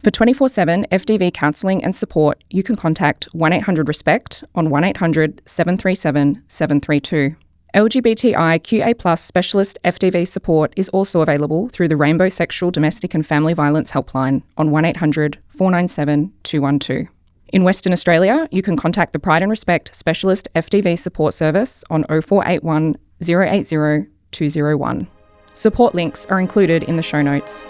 For 24/7 FDV counselling and support, you can contact 1800-RESPECT on 1800 737 732. LGBTIQA+ specialist FDV support is also available through the Rainbow Sexual Domestic and Family Violence Helpline on 1800 497 212. In Western Australia, you can contact the Pride and Respect Specialist FDV Support Service on 0481 080 201. Support links are included in the show notes.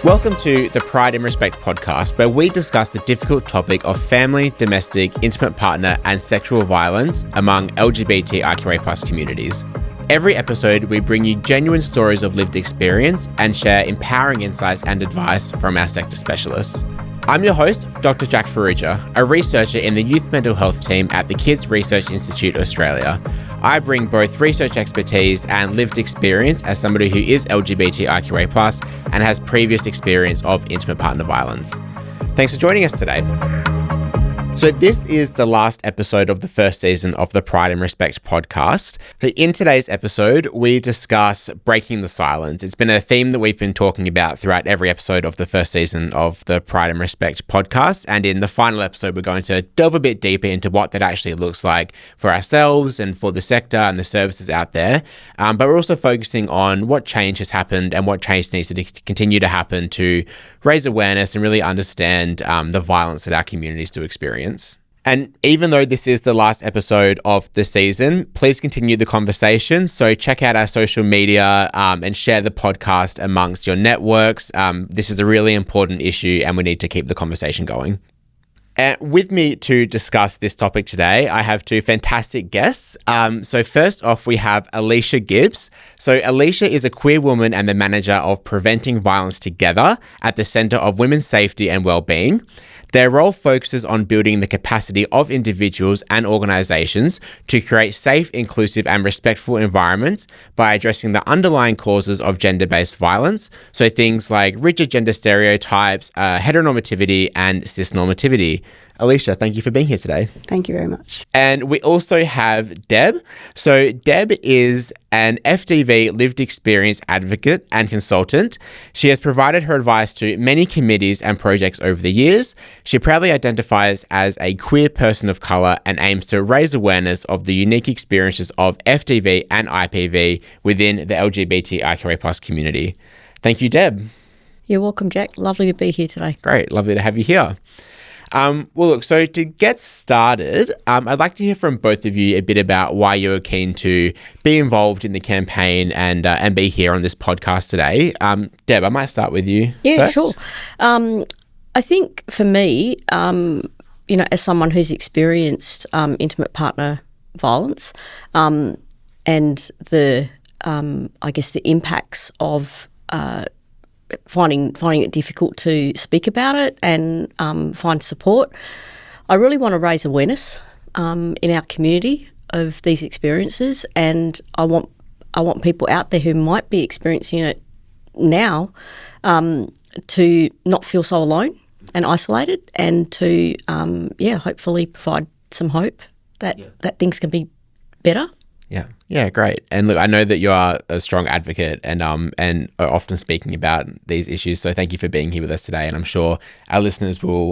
Welcome to the Pride and Respect podcast, where we discuss the difficult topic of family, domestic, intimate partner, and sexual violence among LGBTIQA+ communities. Every episode, we bring you genuine stories of lived experience and share empowering insights and advice from our sector specialists. I'm your host, Dr Jack Farrugia, a researcher in the Youth Mental Health team at the Kids Research Institute Australia. I bring both research expertise and lived experience as somebody who is LGBTIQA+ and has previous experience of intimate partner violence. Thanks for joining us today. So this is the last episode of the first season of the Pride and Respect podcast. So in today's episode, we discuss breaking the silence. It's been a theme that we've been talking about throughout every episode of the first season of the Pride and Respect podcast. And in the final episode, we're going to delve a bit deeper into what that actually looks like for ourselves and for the sector and the services out there. But we're also focusing on what change has happened and what change needs to continue to happen to raise awareness and really understand the violence that our communities do experience. And even though this is the last episode of the season, please continue the conversation. So check out our social media and share the podcast amongst your networks. This is a really important issue and we need to keep the conversation going. And with me to discuss this topic today, I have two fantastic guests. So first off, we have Alicia Gibbs. So Alicia is a queer woman and the manager of Preventing Violence Together at the Centre of Women's Safety and Wellbeing. Their role focuses on building the capacity of individuals and organisations to create safe, inclusive and respectful environments by addressing the underlying causes of gender-based violence, so things like rigid gender stereotypes, heteronormativity and cisnormativity. Alicia, thank you for being here today. Thank you very much. And we also have Deb. So Deb is an FDV lived experience advocate and consultant. She has provided her advice to many committees and projects over the years. She proudly identifies as a queer person of colour and aims to raise awareness of the unique experiences of FDV and IPV within the LGBTIQA+ community. Thank you, Deb. You're welcome, Jack. Lovely to be here today. Great. Lovely to have you here. Well, look, so to get started, I'd like to hear from both of you a bit about why you're keen to be involved in the campaign and be here on this podcast today. Deb, I might start with you first. Sure. I think for me, as someone who's experienced intimate partner violence and the impacts of finding it difficult to speak about it and find support. I really want to raise awareness in our community of these experiences, and I want people out there who might be experiencing it now to not feel so alone and isolated, and to hopefully provide some hope that things can be better. Yeah, great. And look, I know that you are a strong advocate and are often speaking about these issues. So thank you for being here with us today. And I'm sure our listeners will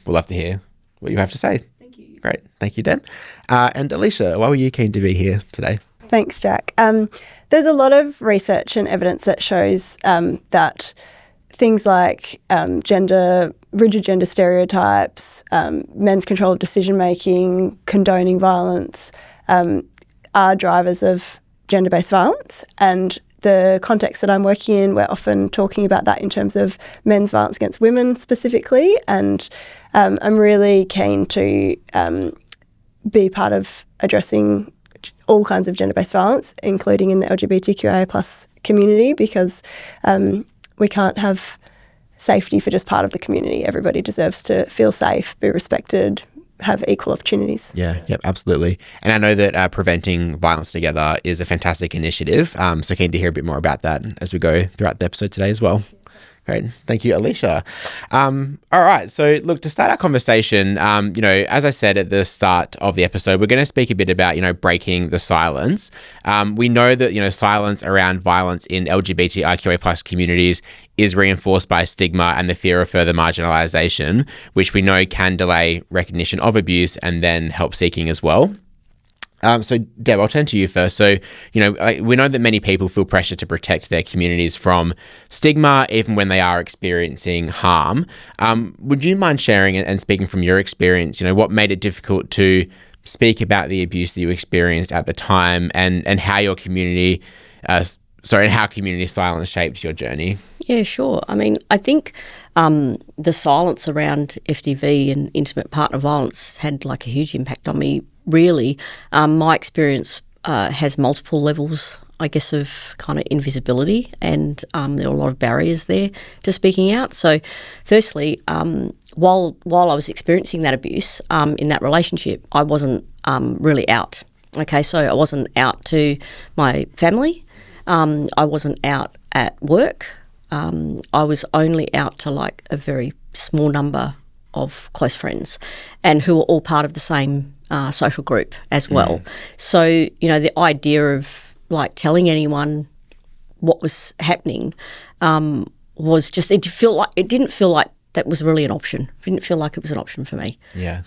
love to hear what you have to say. Thank you. Great. Thank you, Deb. And Alicia, why were you keen to be here today? Thanks, Jack. There's a lot of research and evidence that shows that things like rigid gender stereotypes, men's control of decision-making, condoning violence, are drivers of gender-based violence. And the context that I'm working in, we're often talking about that in terms of men's violence against women specifically. And I'm really keen to be part of addressing all kinds of gender-based violence, including in the LGBTQIA+ community, because we can't have safety for just part of the community. Everybody deserves to feel safe, be respected, have equal opportunities. Yep, absolutely. And I know that Preventing Violence Together is a fantastic initiative. So keen to hear a bit more about that as we go throughout the episode today as well. Great. Thank you, Alicia. All right. So, look, to start our conversation, as I said at the start of the episode, we're going to speak a bit about, breaking the silence. We know that, silence around violence in LGBTIQA+ communities is reinforced by stigma and the fear of further marginalization, which we know can delay recognition of abuse and then help seeking as well. So, Deb, I'll turn to you first. So, we know that many people feel pressure to protect their communities from stigma, even when they are experiencing harm. Would you mind sharing and speaking from your experience, what made it difficult to speak about the abuse that you experienced at the time and how your community, how community silence shaped your journey? Yeah, sure. I mean, I think the silence around FDV and intimate partner violence had a huge impact on me. Really, my experience has multiple levels, I guess, of kind of invisibility, and there are a lot of barriers there to speaking out. So, firstly, while I was experiencing that abuse in that relationship, I wasn't really out. Okay, so I wasn't out to my family. I wasn't out at work. I was only out to a very small number of close friends, and who were all part of the same social group as well. So, the idea of telling anyone what was happening was just, it didn't feel like that was really an option. It didn't feel like it was an option for me. Yeah.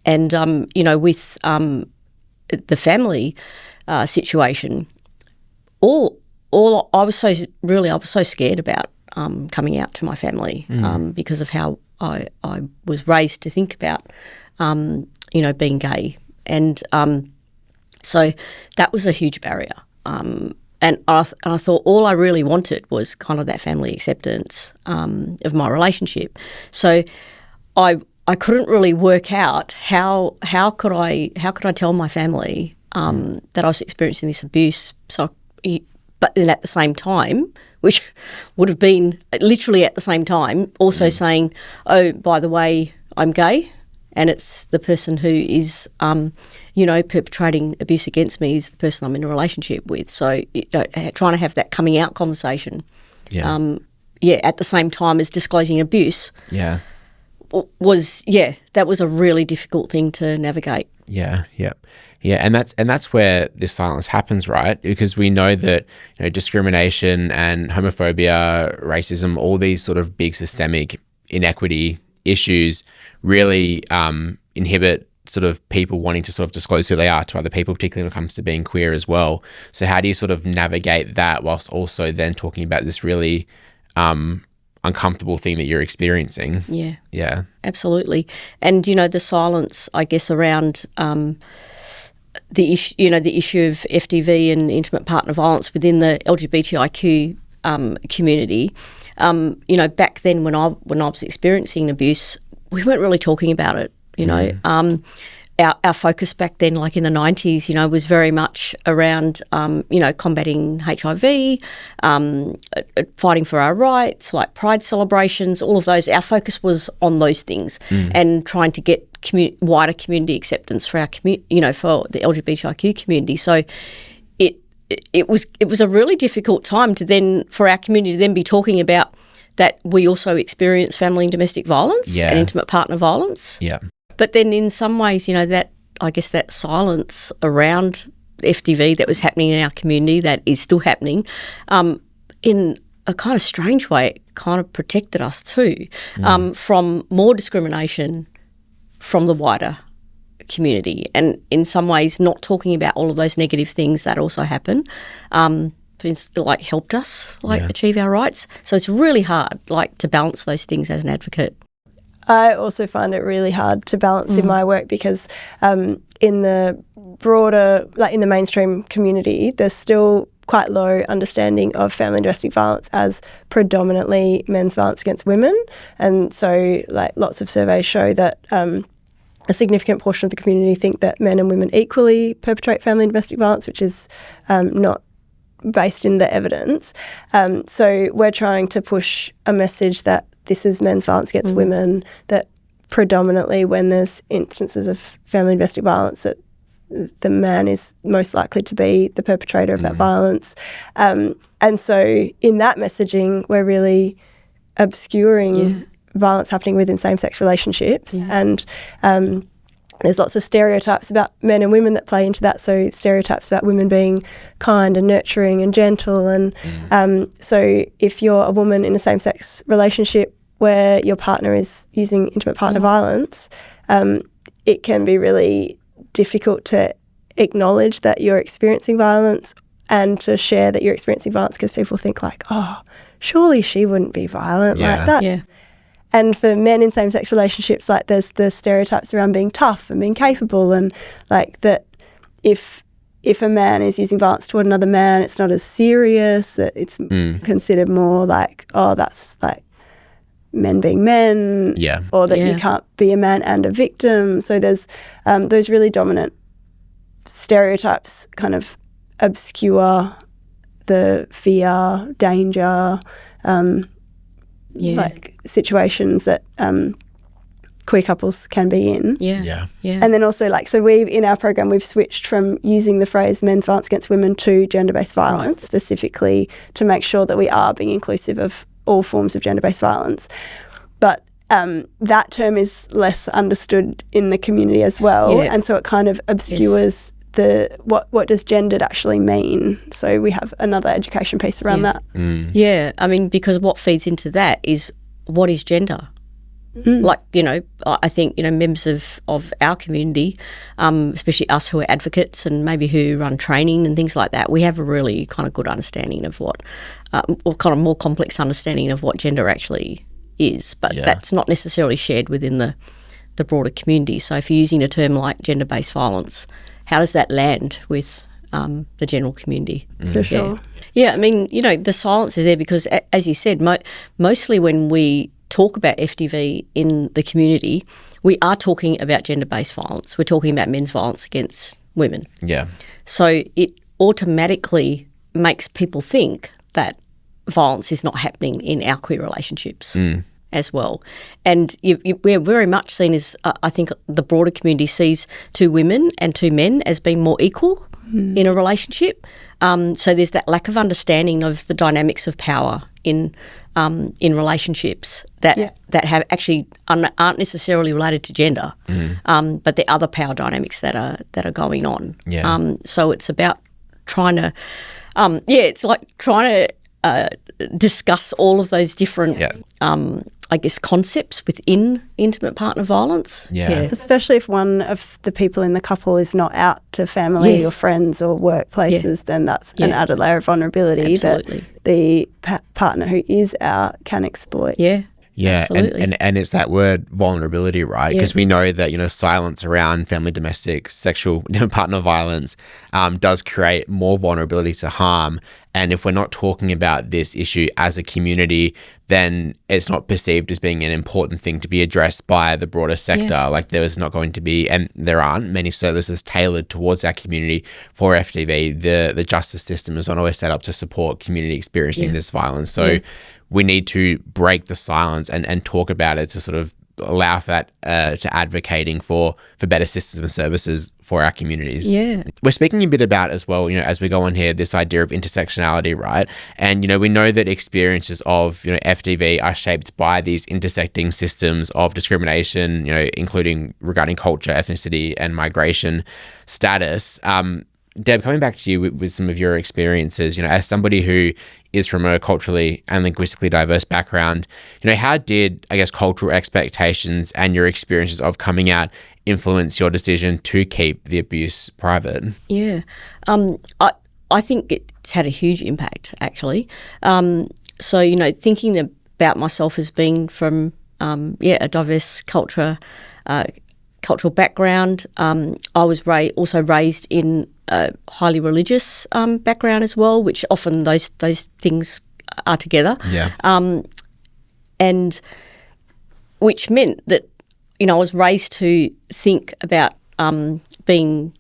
With the family situation, all I was so scared about coming out to my family because of how I was raised to think about being gay, and so that was a huge barrier. And I thought all I really wanted was kind of that family acceptance of my relationship. So I couldn't really work out how could I tell my family that I was experiencing this abuse. But then at the same time, which would have been literally at the same time, also saying, oh, by the way, I'm gay, and it's the person who is, perpetrating abuse against me is the person I'm in a relationship with. So, trying to have that coming out conversation, at the same time as disclosing abuse, that was a really difficult thing to navigate. Yeah, and that's where this silence happens, right? Because we know that discrimination and homophobia, racism, all these sort of big systemic inequity issues really inhibit sort of people wanting to sort of disclose who they are to other people, particularly when it comes to being queer as well. So how do you sort of navigate that whilst also then talking about this really uncomfortable thing that you're experiencing? Yeah, absolutely. And the silence, I guess, around the issue of FDV and intimate partner violence within the LGBTIQ community. Back then when I was experiencing abuse, we weren't really talking about it. Our focus back then, in the 90s, was very much around, combating HIV, fighting for our rights, pride celebrations, all of those. Our focus was on those things and trying to get wider community acceptance for our for the LGBTIQ community. So it was a really difficult time for our community to then be talking about that we also experience family and domestic violence and intimate partner violence. Yeah. But then in some ways, that silence around FDV that was happening in our community, that is still happening, in a kind of strange way, it kind of protected us too from more discrimination from the wider community, and in some ways not talking about all of those negative things that also happen, helped us achieve our rights. So it's really hard to balance those things as an advocate. I also find it really hard to balance in my work because in the broader, in the mainstream community, there's still quite low understanding of family and domestic violence as predominantly men's violence against women. And so lots of surveys show that a significant portion of the community think that men and women equally perpetrate family and domestic violence, which is not based in the evidence. So we're trying to push a message that this is men's violence against women, that predominantly when there's instances of family and domestic violence, that the man is most likely to be the perpetrator of that violence. And so in that messaging, we're really obscuring violence happening within same-sex relationships. And there's lots of stereotypes about men and women that play into that. So stereotypes about women being kind and nurturing and gentle. And so if you're a woman in a same-sex relationship where your partner is using intimate partner violence, it can be really difficult to acknowledge that you're experiencing violence and to share that you're experiencing violence, because people think like, oh, surely she wouldn't be violent like that. Yeah. And for men in same-sex relationships, like there's the stereotypes around being tough and being capable, and like that if a man is using violence toward another man, it's not as serious, that it's considered more like, oh, that's like men being men, or that you can't be a man and a victim. So there's those really dominant stereotypes kind of obscure the fear, danger, like situations that queer couples can be in. And then also like, so in our program we've switched from using the phrase men's violence against women to gender-based violence, specifically to make sure that we are being inclusive of all forms of gender-based violence. But that term is less understood in the community as well, and so it kind of obscures what does gendered actually mean. So we have another education piece around that. I mean, because what feeds into that is, what is gender? Like, I think, members of our community, especially us who are advocates and maybe who run training and things like that, we have a really kind of good understanding of what, or kind of more complex understanding of what gender actually is. But that's not necessarily shared within the broader community. So if you're using a term like gender-based violence, how does that land with the general community? For sure. I mean, the silence is there because, as you said, mostly when we talk about FDV in the community, we are talking about gender-based violence. We're talking about men's violence against women. So it automatically makes people think that violence is not happening in our queer relationships as well. And we're very much seen as, I think the broader community sees two women and two men as being more equal in a relationship. So there's that lack of understanding of the dynamics of power in relationships that have actually aren't necessarily related to gender, but the other power dynamics that are going on. So it's about trying to, it's like trying to discuss all of those different, I guess, concepts within intimate partner violence. Especially if one of the people in the couple is not out to family or friends or workplaces, then that's an added layer of vulnerability that the partner who is out can exploit. And it's that word vulnerability, right? Because we know that, silence around family, domestic, sexual partner violence does create more vulnerability to harm. And if we're not talking about this issue as a community, then it's not perceived as being an important thing to be addressed by the broader sector. Like there is not going to be, and there aren't many services tailored towards our community for FDV. The justice system is not always set up to support community experiencing this violence. So we need to break the silence and talk about it to sort of allow for that, to advocating for better systems and services for our communities. We're speaking a bit about as well, as we go on here, this idea of intersectionality, right? And, we know that experiences of, FDV are shaped by these intersecting systems of discrimination, including regarding culture, ethnicity, and migration status. Deb, coming back to you with some of your experiences, as somebody who is from a culturally and linguistically diverse background, how did, I guess, cultural expectations and your experiences of coming out influence your decision to keep the abuse private? I think it's had a huge impact, actually. So, thinking about myself as being from, a diverse cultural background, I was also raised in a highly religious background as well, which often those things are together. And which meant that, I was raised to think about being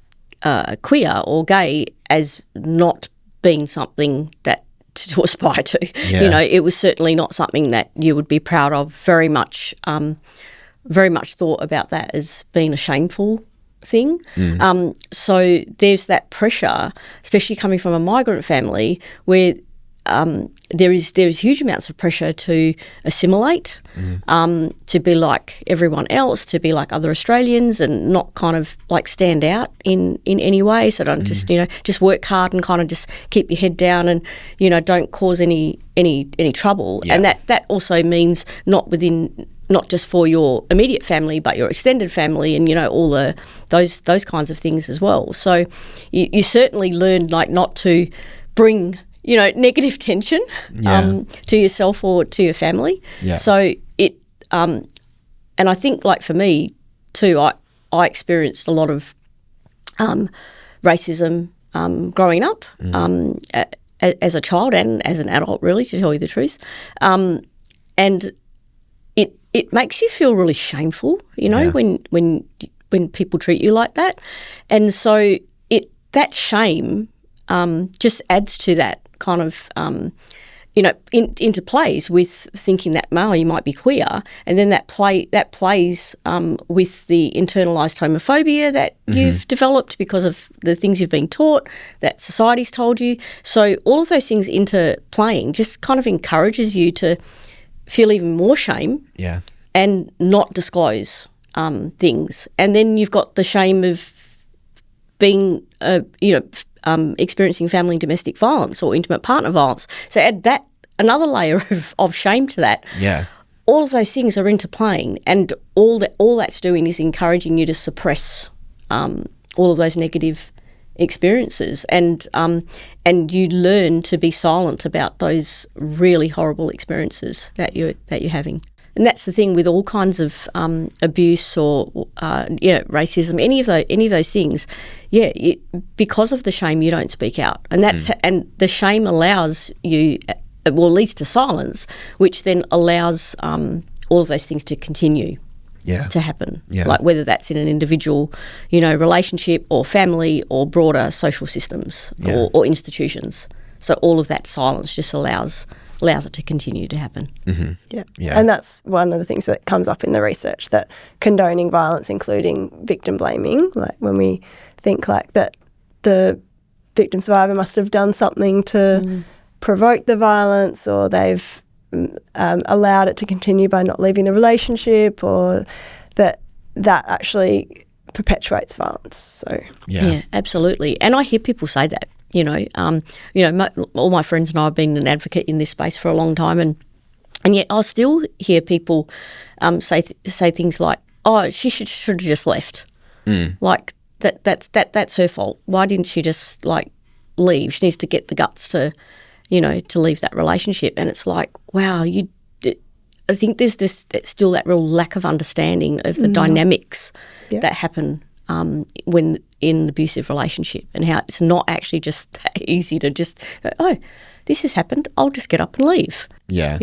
queer or gay as not being something that to aspire to. It was certainly not something that you would be proud of. Very much thought about that as being a shameful thing. So there's that pressure, especially coming from a migrant family, where there is huge amounts of pressure to assimilate, to be like everyone else, to be like other Australians, and not kind of like stand out in any way. So don't just work hard and kind of just keep your head down, and don't cause any trouble. Yeah. And that also means not just for your immediate family, but your extended family, and all those kinds of things as well. So you certainly learn like not to bring negative tension to yourself or to your family. Yeah. So it and I think like for me too, I experienced a lot of racism growing up as a child and as an adult, really, to tell you the truth, and it makes you feel really shameful, when people treat you like that, and so that shame just adds to that kind of interplays with thinking that you might be queer, and then that plays with the internalised homophobia that you've developed because of the things you've been taught, that society's told you. So all of those things interplaying just kind of encourages you to feel even more shame, and not disclose things. And then you've got the shame of being, experiencing family and domestic violence or intimate partner violence. So add that another layer of shame to that. Yeah. All of those things are interplaying, and all that's doing is encouraging you to suppress all of those negative experiences, and you learn to be silent about those really horrible experiences that you're having. And that's the thing with all kinds of abuse or racism, any of those things. Because of the shame, you don't speak out, and and the shame allows you, leads to silence, which then allows all of those things to continue to happen. Like whether that's in an individual, relationship or family or broader social systems or institutions. So all of that silence just allows it to continue to happen. And that's one of the things that comes up in the research, that condoning violence, including victim blaming, like when we think like that the victim survivor must have done something to provoke the violence, or they've allowed it to continue by not leaving the relationship, or that actually perpetuates violence. So absolutely. And I hear people say that. All my friends and I have been an advocate in this space for a long time, and yet I still hear people say things like, "Oh, she should have just left." Like that's her fault. Why didn't she just like leave? She needs to get the guts to leave that relationship. And it's like, wow, I think there's still that real lack of understanding of the dynamics that happen when in an abusive relationship, and how it's not actually just that easy to just go, oh, this has happened, I'll just get up and leave. Yeah.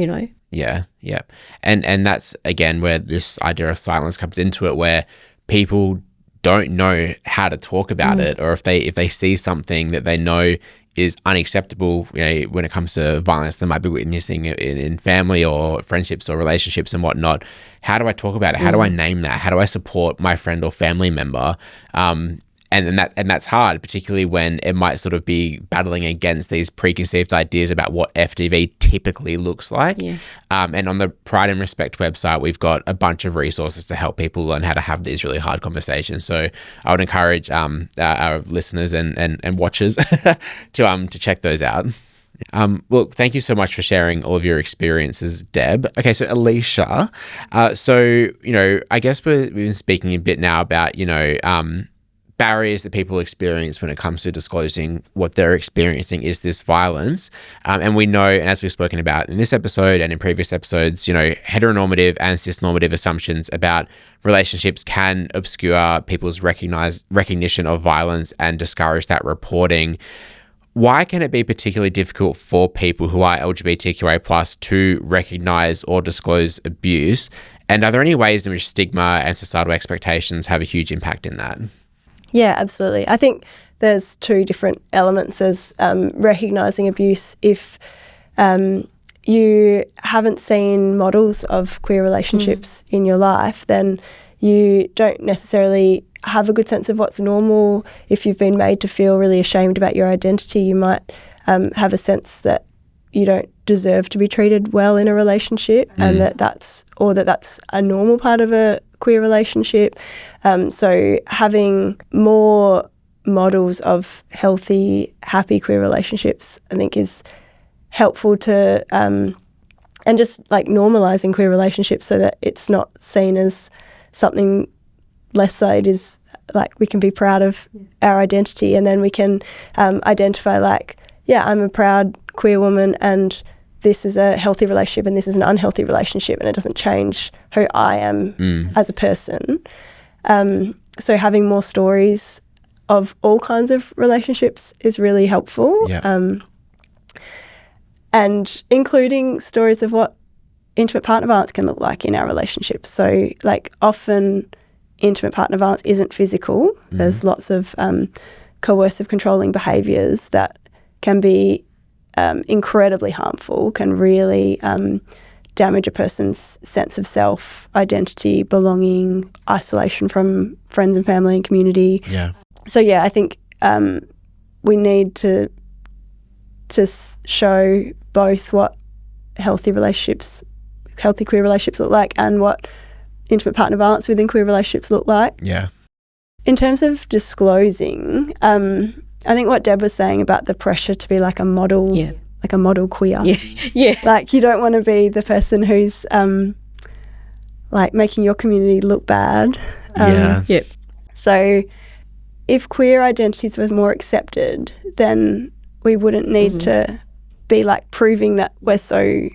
And that's, again, where this idea of silence comes into it, where people don't know how to talk about it, or if they see something that they know is unacceptable, when it comes to violence they might be witnessing in family or friendships or relationships and whatnot. How do I talk about it? How do I name that? How do I support my friend or family member? And that's hard, particularly when it might sort of be battling against these preconceived ideas about what FDV typically looks like. And on the Pride and Respect website, we've got a bunch of resources to help people learn how to have these really hard conversations. So I would encourage our listeners and watchers to check those out. Well, thank you so much for sharing all of your experiences, Deb. Okay, so Alicia, I guess we've been speaking a bit now about, barriers that people experience when it comes to disclosing what they're experiencing is this violence. And we know, and as we've spoken about in this episode and in previous episodes, heteronormative and cisnormative assumptions about relationships can obscure people's recognition of violence and discourage that reporting. Why can it be particularly difficult for people who are LGBTQA+ to recognize or disclose abuse? And are there any ways in which stigma and societal expectations have a huge impact in that? Yeah, absolutely. I think there's two different elements. There's recognising abuse. If you haven't seen models of queer relationships in your life, then you don't necessarily have a good sense of what's normal. If you've been made to feel really ashamed about your identity, you might have a sense that you don't deserve to be treated well in a relationship, and that's a normal part of a queer relationship. So having more models of healthy, happy queer relationships, I think, is helpful to, and just like normalising queer relationships so that it's not seen as something lesser. It is like we can be proud of our identity, and then we can identify like, yeah, I'm a proud queer woman, and this is a healthy relationship and this is an unhealthy relationship, and it doesn't change who I am as a person. So having more stories of all kinds of relationships is really helpful. Yeah. And including stories of what intimate partner violence can look like in our relationships. So like often intimate partner violence isn't physical. There's lots of coercive controlling behaviours that can be incredibly harmful, can really damage a person's sense of self, identity, belonging, isolation from friends and family and community. Yeah. So yeah, I think we need to show both what healthy queer relationships look like and what intimate partner violence within queer relationships look like. Yeah. In terms of disclosing, I think what Deb was saying about the pressure to be like a model, like a model queer. Yeah. Like you don't want to be the person who's like making your community look bad. Yeah. So if queer identities were more accepted, then we wouldn't need to be like proving that we're so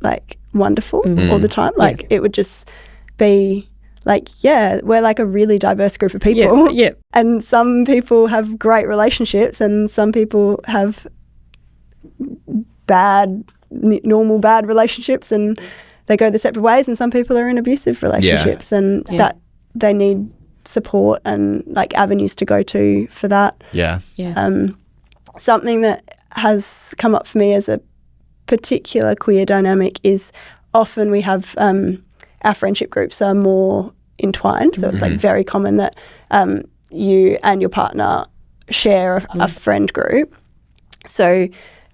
like wonderful all the time. Like it would just be like, yeah, we're like a really diverse group of people. Yeah. And some people have great relationships and some people have normal bad relationships, and they go their separate ways, and some people are in abusive relationships and that they need support and like avenues to go to for that. Yeah. Something that has come up for me as a particular queer dynamic is often we have our friendship groups are more entwined, so it's like very common that you and your partner share a friend group. So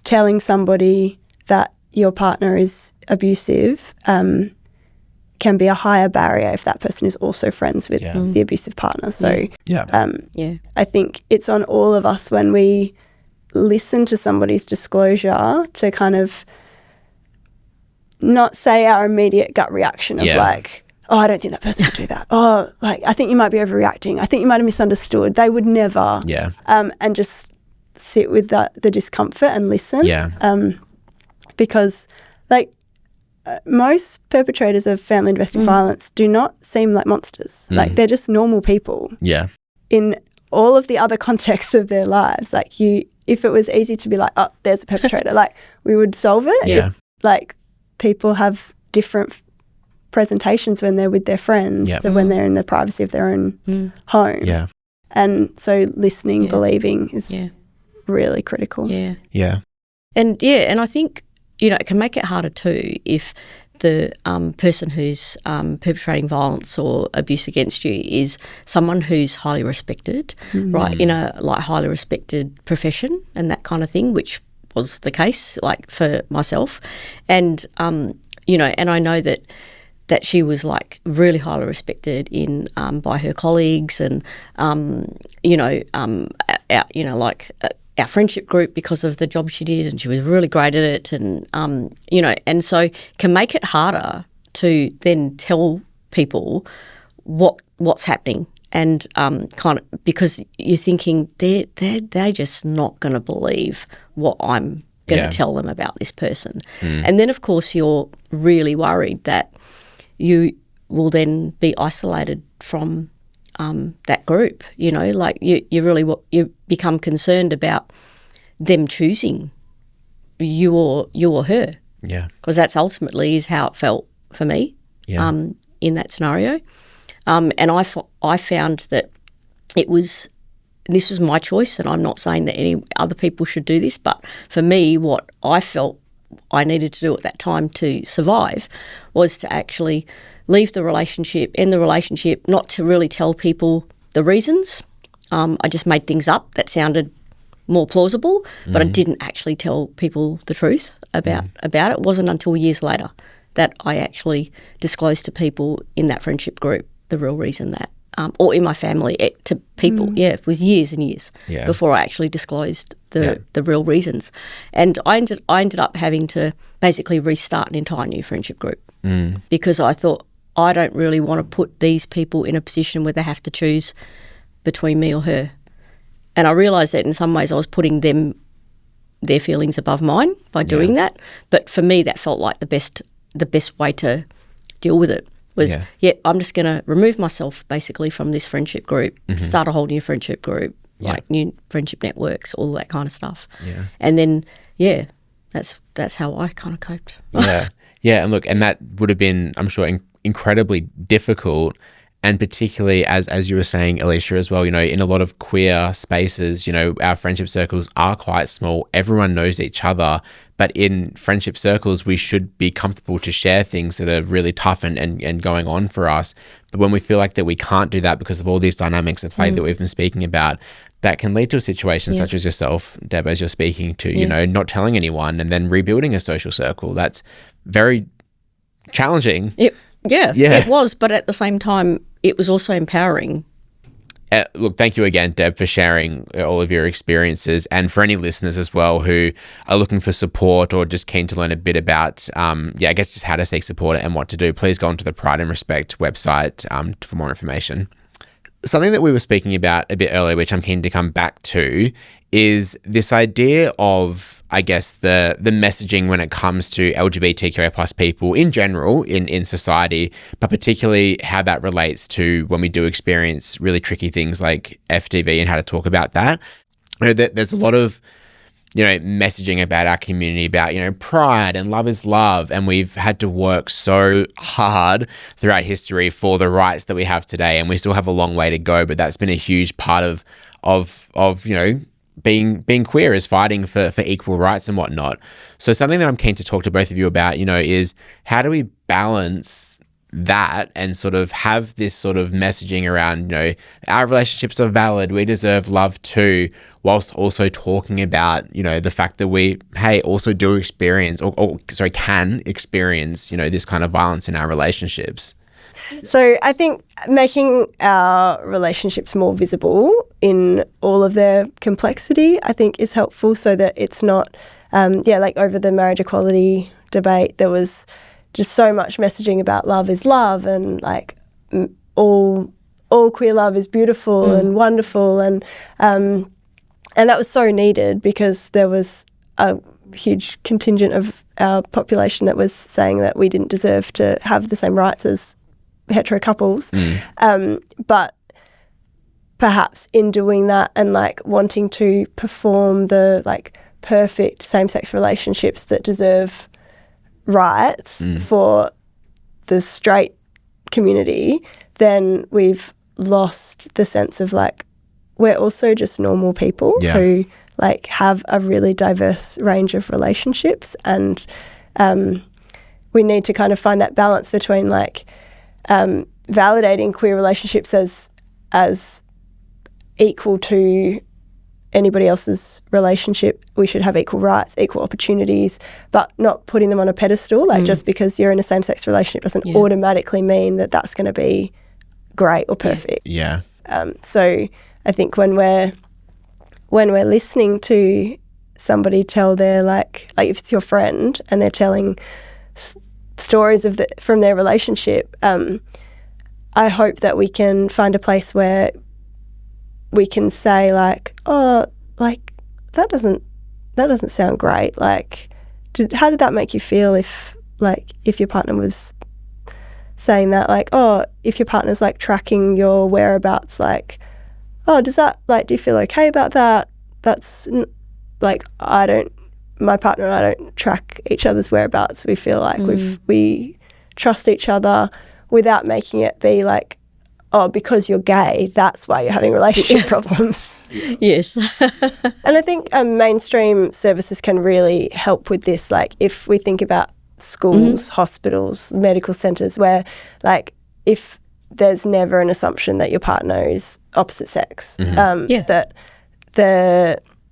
telling somebody that your partner is abusive can be a higher barrier if that person is also friends with the abusive partner. So I think it's on all of us when we listen to somebody's disclosure to kind of not say our immediate gut reaction of like, oh, I don't think that person would do that. Oh, like, I think you might be overreacting. I think you might have misunderstood. They would never. Yeah. And just sit with the discomfort and listen. Yeah. Because, like, most perpetrators of family domestic violence do not seem like monsters. Like, they're just normal people. Yeah. In all of the other contexts of their lives. Like, if it was easy to be like, oh, there's a perpetrator, like, we would solve it. Yeah. Like, people have different presentations when they're with their friends than when they're in the privacy of their own home. Yeah. And so listening, believing is really critical. Yeah. Yeah. And I think, it can make it harder too if the person who's perpetrating violence or abuse against you is someone who's highly respected, right, in a like highly respected profession and that kind of thing, which was the case like for myself. And, and I know that she was like really highly respected in by her colleagues and, our friendship group because of the job she did, and she was really great at it, and and so can make it harder to then tell people what's happening, and kind of because you're thinking they're just not going to believe what I'm going to tell them about this person, and then of course you're really worried that you will then be isolated from that group, like you become concerned about them choosing you or her. Yeah. Because that's ultimately is how it felt for me in that scenario. And I found that this was my choice, and I'm not saying that any other people should do this, but for me, what I felt I needed to do at that time to survive was to actually leave the relationship, end the relationship, not to really tell people the reasons. I just made things up that sounded more plausible, but I didn't actually tell people the truth about it. It wasn't until years later that I actually disclosed to people in that friendship group the real reason that, or in my family to people. Yeah, it was years and years before I actually disclosed the real reasons. And I ended up having to basically restart an entire new friendship group because I thought, I don't really want to put these people in a position where they have to choose between me or her. And I realised that in some ways I was putting their feelings above mine by doing that. But for me, that felt like the best way to deal with it was, I'm just going to remove myself basically from this friendship group, start a whole new friendship group, like new friendship networks, all that kind of stuff. Yeah. And then, that's how I kind of coped. Yeah. Yeah. And look, and that would have been, I'm sure, incredibly difficult. And particularly as you were saying, Alicia, as well, in a lot of queer spaces, our friendship circles are quite small. Everyone knows each other. But in friendship circles, we should be comfortable to share things that are really tough and going on for us. But when we feel like that we can't do that because of all these dynamics at play that we've been speaking about, that can lead to a situation such as yourself, Deb, as you're speaking to, not telling anyone and then rebuilding a social circle. That's very challenging. It was. But at the same time, it was also empowering. Look, thank you again, Deb, for sharing all of your experiences, and for any listeners as well who are looking for support or just keen to learn a bit about, I guess just how to seek support and what to do. Please go onto the Pride and Respect website for more information. Something that we were speaking about a bit earlier, which I'm keen to come back to, is this idea of, I guess, the messaging when it comes to LGBTQA plus people in general in society, but particularly how that relates to when we do experience really tricky things like FTV and how to talk about that. There's a lot of messaging about our community, about, pride and love is love. And we've had to work so hard throughout history for the rights that we have today. And we still have a long way to go, but that's been a huge part of being queer, is fighting for equal rights and whatnot. So something that I'm keen to talk to both of you about, is how do we balance that and sort of have this sort of messaging around, our relationships are valid, we deserve love too, whilst also talking about, the fact that we, also do experience can experience, this kind of violence in our relationships. So I think making our relationships more visible in all of their complexity, I think, is helpful, so that it's not, like over the marriage equality debate, there was just so much messaging about love is love, and like all queer love is beautiful and wonderful, and that was so needed, because there was a huge contingent of our population that was saying that we didn't deserve to have the same rights as hetero couples. But perhaps in doing that and like wanting to perform the like perfect same-sex relationships that deserve rights for the straight community, then we've lost the sense of like we're also just normal people who like have a really diverse range of relationships, and we need to kind of find that balance between like validating queer relationships as equal to anybody else's relationship. We should have equal rights, equal opportunities, but not putting them on a pedestal. Like just because you're in a same-sex relationship doesn't automatically mean that that's going to be great or perfect. Yeah. So I think when we're listening to somebody tell their like if it's your friend and they're telling stories from their relationship, I hope that we can find a place where we can say like, oh, like that doesn't sound great. Like, how did that make you feel if your partner was saying that? Like, oh, if your partner's like tracking your whereabouts, like, oh, does that, like, do you feel okay about that? That's like, my partner and I don't track each other's whereabouts. We feel like we trust each other without making it be like, oh, because you're gay, that's why you're having relationship problems. Yes. And I think mainstream services can really help with this. Like if we think about schools, hospitals, medical centres, where like if there's never an assumption that your partner is opposite sex, that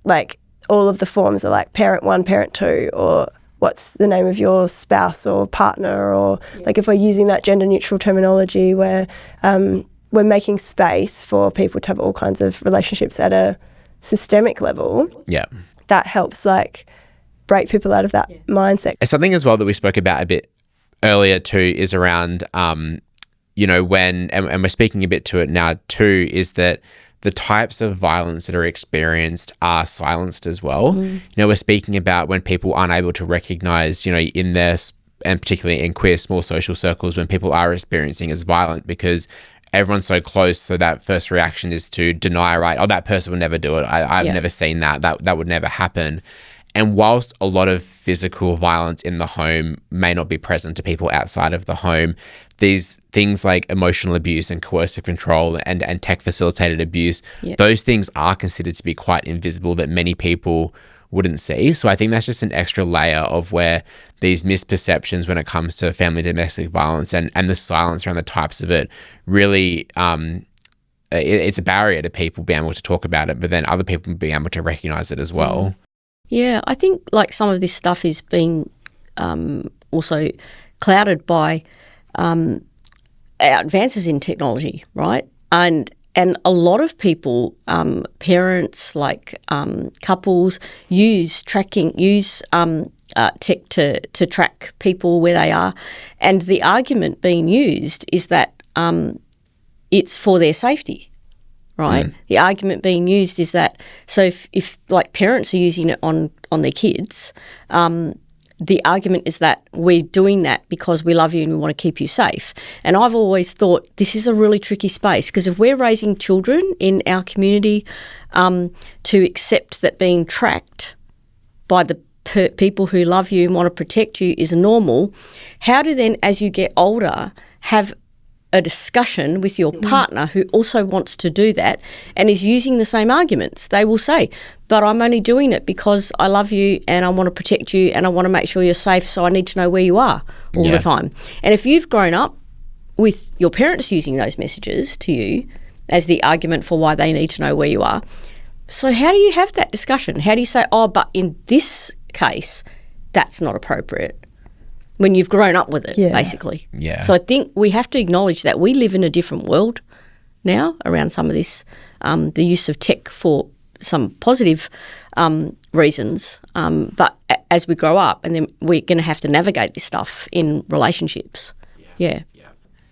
like all of the forms are like parent 1, parent 2, or what's the name of your spouse or partner, or like if we're using that gender neutral terminology where we're making space for people to have all kinds of relationships at a systemic level. Yeah. That helps like break people out of that mindset. Something as well that we spoke about a bit earlier too is around, you know, when, and we're speaking a bit to it now too, is that the types of violence that are experienced are silenced as well. You know, we're speaking about when people aren't able to recognize, you know, in their, and particularly in queer small social circles, when people are experiencing as violent because everyone's so close, so that first reaction is to deny, right? Oh, that person would never do it. I've never seen that. That would never happen. And whilst a lot of physical violence in the home may not be present to people outside of the home, these things like emotional abuse and coercive control and tech-facilitated abuse, those things are considered to be quite invisible that many people wouldn't see. So I think that's just an extra layer of where these misperceptions when it comes to family domestic violence and the silence around the types of it really, it's a barrier to people being able to talk about it, but then other people being able to recognise it as well. Yeah, I think like some of this stuff is being also clouded by our advances in technology, right? And a lot of people, parents, like couples, use tech to track people where they are. And the argument being used is that it's for their safety. Right. The argument being used is that if like parents are using it on their kids, the argument is that we're doing that because we love you and we want to keep you safe. And I've always thought this is a really tricky space, because if we're raising children in our community to accept that being tracked by the people who love you and want to protect you is normal, how do then, as you get older, have a discussion with your partner who also wants to do that and is using the same arguments? They will say, but I'm only doing it because I love you and I want to protect you and I want to make sure you're safe, so I need to know where you are all the time. And if you've grown up with your parents using those messages to you as the argument for why they need to know where you are, so how do you have that discussion? How do you say, oh, but in this case, that's not appropriate? When you've grown up with it, basically. Yeah. So I think we have to acknowledge that we live in a different world now around some of this, the use of tech for some positive reasons. But as we grow up, and then we're going to have to navigate this stuff in relationships. Yeah.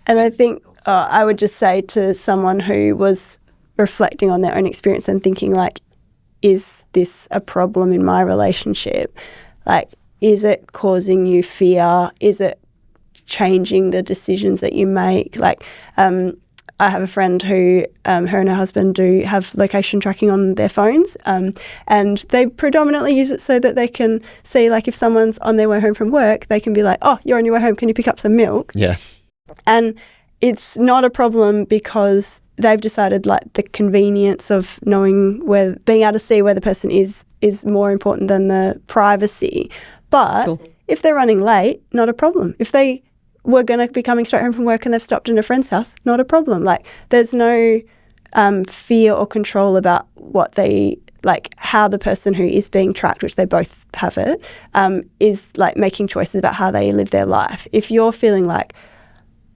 And I think I would just say to someone who was reflecting on their own experience and thinking like, is this a problem in my relationship? Like, is it causing you fear? Is it changing the decisions that you make? Like, I have a friend who, her and her husband do have location tracking on their phones, and they predominantly use it so that they can see, like, if someone's on their way home from work, they can be like, oh, you're on your way home, can you pick up some milk? Yeah. And it's not a problem because they've decided, like, the convenience of knowing where, being able to see where the person is more important than the privacy. But if they're running late, not a problem. If they were going to be coming straight home from work and they've stopped in a friend's house, not a problem. Like, there's no fear or control about what they, like, how the person who is being tracked, which they both have it, is, like, making choices about how they live their life. If you're feeling like,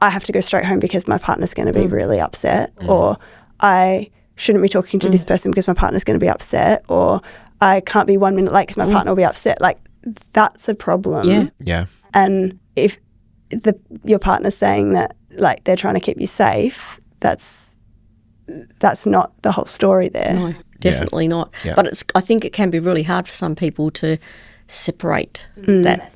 I have to go straight home because my partner's going to be really upset, or I shouldn't be talking to this person because my partner's going to be upset, or I can't be 1 minute late because my partner will be upset, like, that's a problem. Yeah. And if your partner's saying that, like, they're trying to keep you safe, that's not the whole story there. No, definitely not. Yeah. But I think it can be really hard for some people to separate that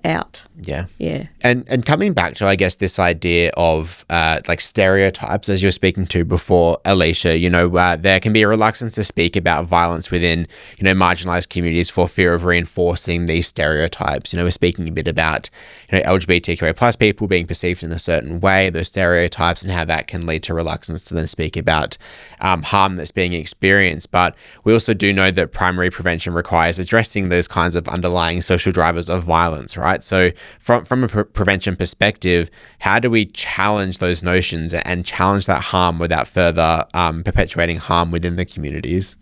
out. Yeah. Yeah. And coming back to, I guess, this idea of like stereotypes, as you were speaking to before, Alicia, you know, there can be a reluctance to speak about violence within, you know, marginalised communities for fear of reinforcing these stereotypes. You know, we're speaking a bit about, you know, LGBTIQA plus people being perceived in a certain way, those stereotypes, and how that can lead to reluctance to then speak about harm that's being experienced. But we also do know that primary prevention requires addressing those kinds of underlying social drivers of violence, right? So from a prevention perspective, how do we challenge those notions and challenge that harm without further perpetuating harm within the communities?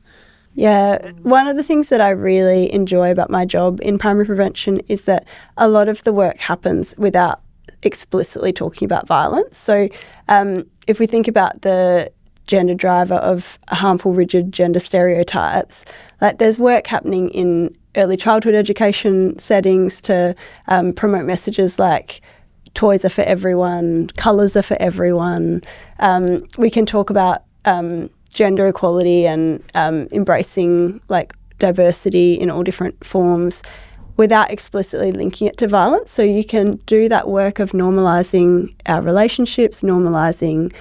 Yeah, one of the things that I really enjoy about my job in primary prevention is that a lot of the work happens without explicitly talking about violence. So if we think about the gender driver of harmful, rigid gender stereotypes, like there's work happening in early childhood education settings to promote messages like toys are for everyone, colours are for everyone. We can talk about gender equality and embracing like diversity in all different forms without explicitly linking it to violence. So you can do that work of normalising our relationships, normalising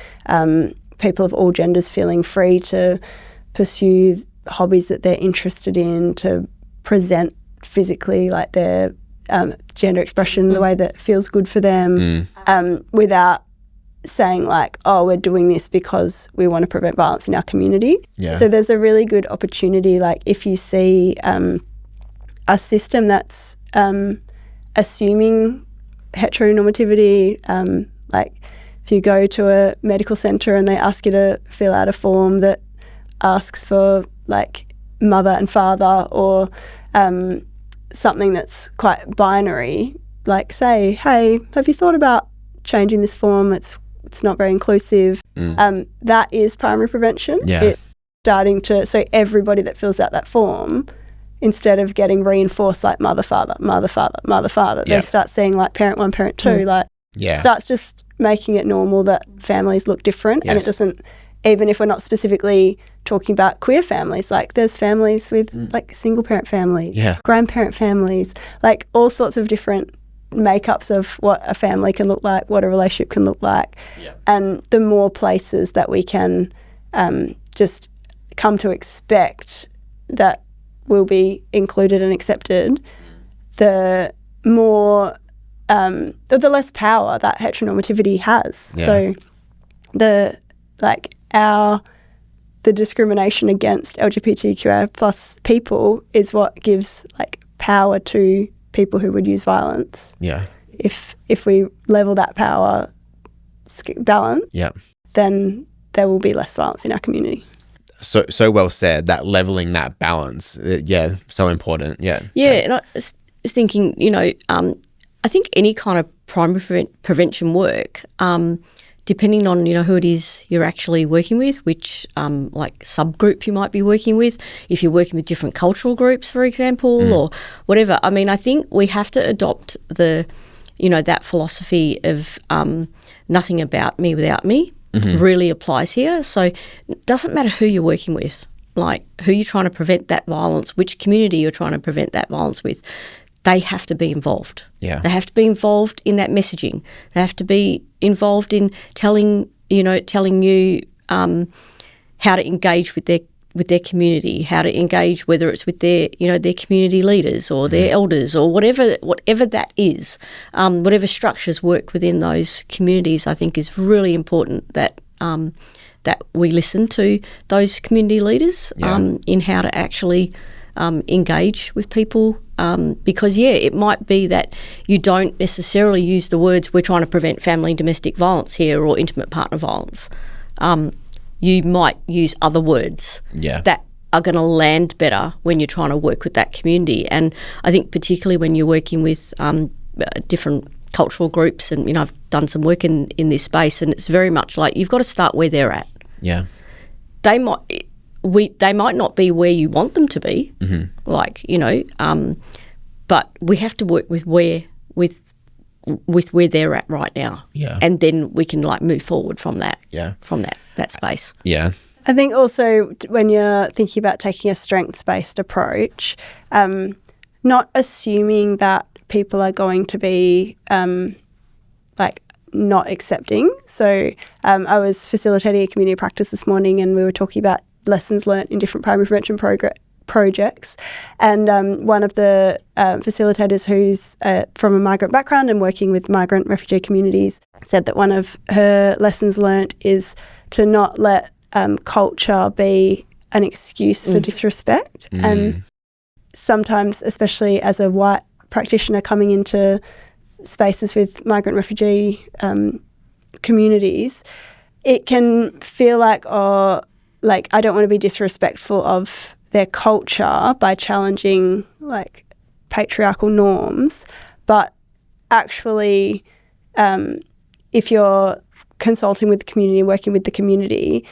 people of all genders feeling free to pursue hobbies that they're interested in, to present physically like their gender expression the way that feels good for them, without saying like, oh, we're doing this because we want to prevent violence in our community. Yeah. So there's a really good opportunity, like if you see a system that's assuming heteronormativity, like if you go to a medical centre and they ask you to fill out a form that asks for like mother and father, or something that's quite binary, like say, hey, have you thought about changing this form? It's not very inclusive. That is primary prevention. Yeah. It's starting to, so everybody that fills out that form, instead of getting reinforced like mother, father, mother, father, mother, father, they start seeing like parent one, parent two, like starts just making it normal that families look different. And it doesn't, even if we're not specifically talking about queer families, like there's families with like single parent families, grandparent families, like all sorts of different makeups of what a family can look like, what a relationship can look like. And the more places that we can just come to expect that will be included and accepted, the more the less power that heteronormativity has. So the discrimination against LGBTIQA plus people is what gives like power to people who would use violence. If we level that power balance, then there will be less violence in our community. So well said, that leveling that balance. So important. And I was thinking, I think any kind of primary prevention work, depending on, who it is you're actually working with, which like subgroup you might be working with, if you're working with different cultural groups, for example, or whatever. I mean, I think we have to adopt that philosophy of nothing about me without me really applies here. So it doesn't matter who you're working with, like who you're trying to prevent that violence, which community you're trying to prevent that violence with. They have to be involved. They have to be involved in that messaging. They have to be involved in telling you how to engage with their community, how to engage, whether it's with their community leaders or their elders or whatever that is, whatever structures work within those communities. I think is really important that that we listen to those community leaders in how to actually engage with people. Because, it might be that you don't necessarily use the words, we're trying to prevent family and domestic violence here, or intimate partner violence. You might use other words that are going to land better when you're trying to work with that community. And I think particularly when you're working with different cultural groups, and, I've done some work in this space, and it's very much like you've got to start where they're at. They might not be where you want them to be, but we have to work with where they're at right now, and then we can like move forward from that, from that space. I think also when you're thinking about taking a strengths-based approach, not assuming that people are going to be like not accepting. So I was facilitating a community practice this morning, and we were talking about lessons learnt in different primary prevention projects. And one of the facilitators who's from a migrant background and working with migrant refugee communities said that one of her lessons learnt is to not let culture be an excuse for disrespect. And sometimes, especially as a white practitioner coming into spaces with migrant refugee communities, it can feel like, I don't want to be disrespectful of their culture by challenging like patriarchal norms, but actually if you're consulting with the community, working with the community,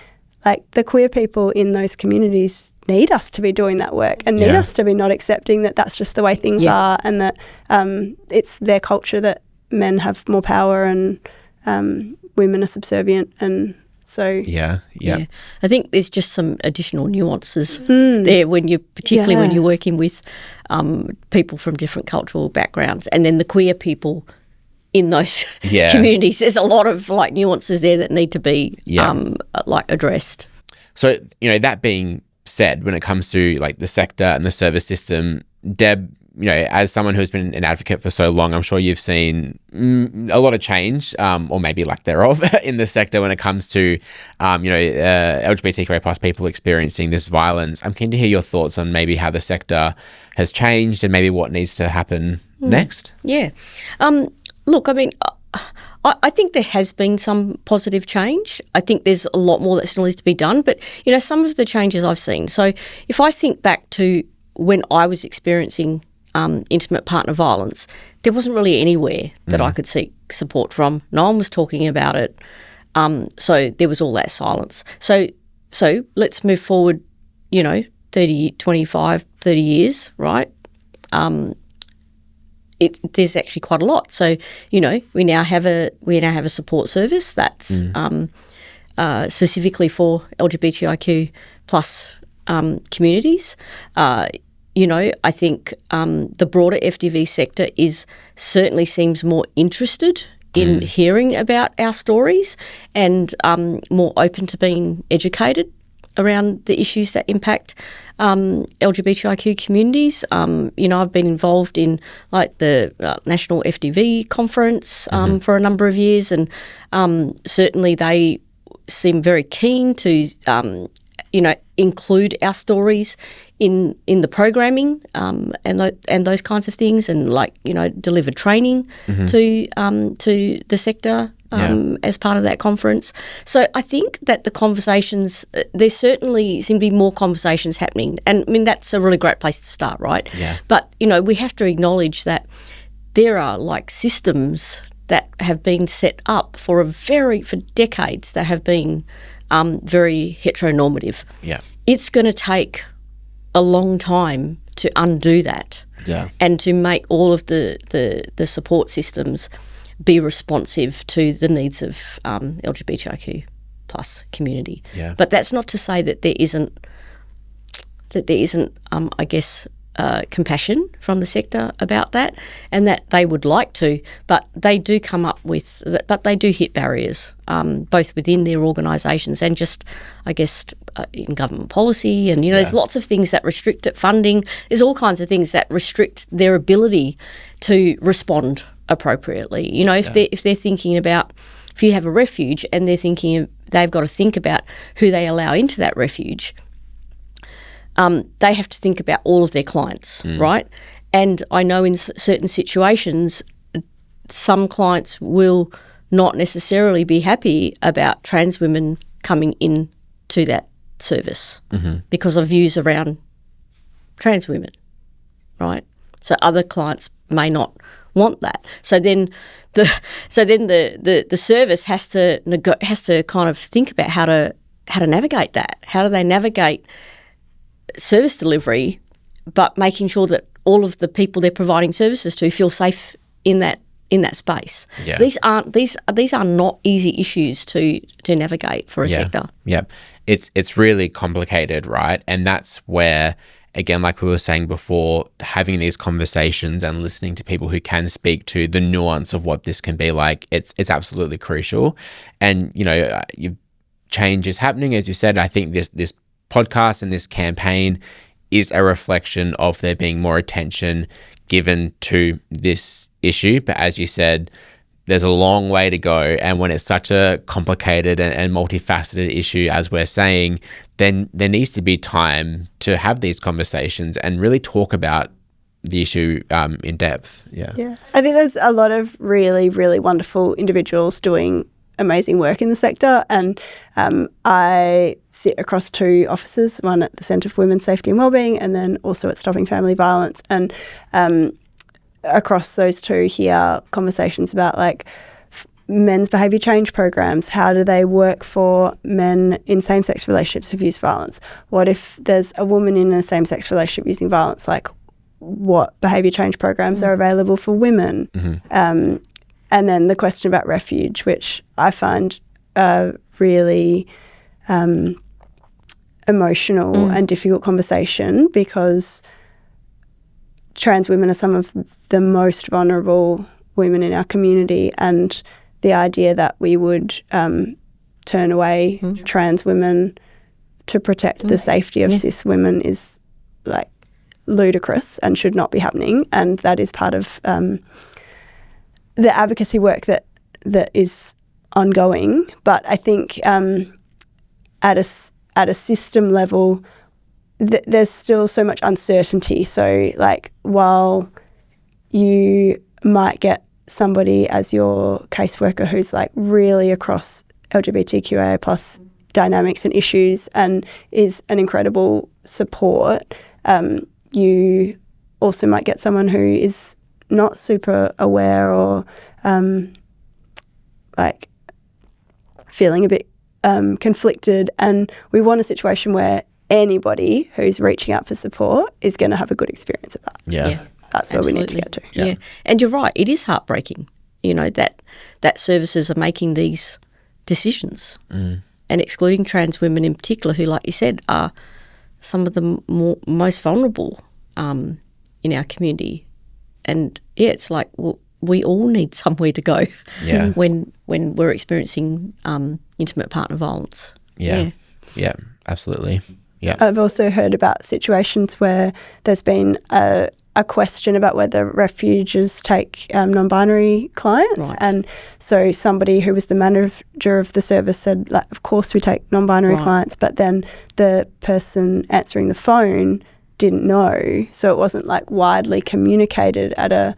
like the queer people in those communities need us to be doing that work and need us to be not accepting that that's just the way things are, and that it's their culture that men have more power and women are subservient. And so I think there's just some additional nuances there when you, particularly when you're working with people from different cultural backgrounds, and then the queer people in those communities. There's a lot of like nuances there that need to be like addressed. So, you know, that being said, when it comes to like the sector and the service system, Deb, you know, as someone who's been an advocate for so long, I'm sure you've seen a lot of change, or maybe lack thereof, in the sector when it comes to, you know, LGBTIQA plus people experiencing this violence. I'm keen to hear your thoughts on maybe how the sector has changed and maybe what needs to happen next. Yeah. Look, I mean, I think there has been some positive change. I think there's a lot more that still needs to be done. But, you know, some of the changes I've seen. So if I think back to when I was experiencing intimate partner violence, there wasn't really anywhere that I could seek support from. No one was talking about it. So there was all that silence. So let's move forward, you know, 30, 25, 30 years, right? There's actually quite a lot. So, you know, we now have a support service that's specifically for LGBTIQ plus communities. You know, I think the broader FDV sector certainly seems more interested in hearing about our stories and more open to being educated around the issues that impact LGBTIQ communities. You know, I've been involved in like the National FDV conference for a number of years, and certainly they seem very keen to, you know, include our stories in the programming and those kinds of things, and like, you know, deliver training to the sector as part of that conference. So I think that the conversations, there certainly seem to be more conversations happening, and I mean that's a really great place to start, right? Yeah. But you know, we have to acknowledge that there are like systems that have been set up for decades that have been very heteronormative. Yeah. It's going to take a long time to undo that, and to make all of the support systems be responsive to the needs of LGBTIQ plus community. Yeah. But that's not to say that there isn't I guess compassion from the sector about that, and that they would like to, but they do they do hit barriers, both within their organisations and just, I guess, in government policy. And, you know, there's lots of things that restrict it, funding. There's all kinds of things that restrict their ability to respond appropriately. You know, if they're thinking about, if you have a refuge and they've got to think about who they allow into that refuge, they have to think about all of their clients, right? And I know in certain situations, some clients will not necessarily be happy about trans women coming in to that service because of views around trans women, right? So other clients may not want that. So then the service has to kind of think about how to navigate that. How do they navigate service delivery, but making sure that all of the people they're providing services to feel safe in that space? Yeah. So these are not easy issues to navigate for a sector. Yeah. It's really complicated, right? And that's where, again, like we were saying before, having these conversations and listening to people who can speak to the nuance of what this can be like, it's absolutely crucial. And, you know, change is happening, as you said. I think this podcast and this campaign is a reflection of there being more attention given to this issue. But as you said, there's a long way to go. And when it's such a complicated and multifaceted issue, as we're saying, then there needs to be time to have these conversations and really talk about the issue in depth. Yeah. I think there's a lot of really, really wonderful individuals doing amazing work in the sector. And I sit across 2 offices, one at the Centre for Women's Safety and Wellbeing and then also at Stopping Family Violence. And across those 2 here, conversations about like men's behaviour change programs. How do they work for men in same-sex relationships who've used violence? What if there's a woman in a same-sex relationship using violence? Like, what behaviour change programs are available for women? And then the question about refuge, which I find a really emotional and difficult conversation, because trans women are some of the most vulnerable women in our community, and the idea that we would turn away trans women to protect the safety of cis women is like ludicrous and should not be happening. And that is part of the advocacy work that is ongoing. But I think at a system level, there's still so much uncertainty. So like, while you might get somebody as your caseworker who's like really across LGBTIQA plus dynamics and issues and is an incredible support, you also might get someone who is not super aware or like feeling a bit conflicted. And we want a situation where anybody who's reaching out for support is going to have a good experience of that. Yeah. That's where we need to get to. Yeah. And you're right, it is heartbreaking, you know, that services are making these decisions and excluding trans women in particular, who, like you said, are some of the most vulnerable in our community. And, yeah, it's like, well, we all need somewhere to go when we're experiencing intimate partner violence. Yeah, absolutely. Yeah. I've also heard about situations where there's been a question about whether refuges take non-binary clients. Right. And so somebody who was the manager of the service said, like, of course we take non-binary clients, but then the person answering the phone didn't know. So it wasn't like widely communicated at a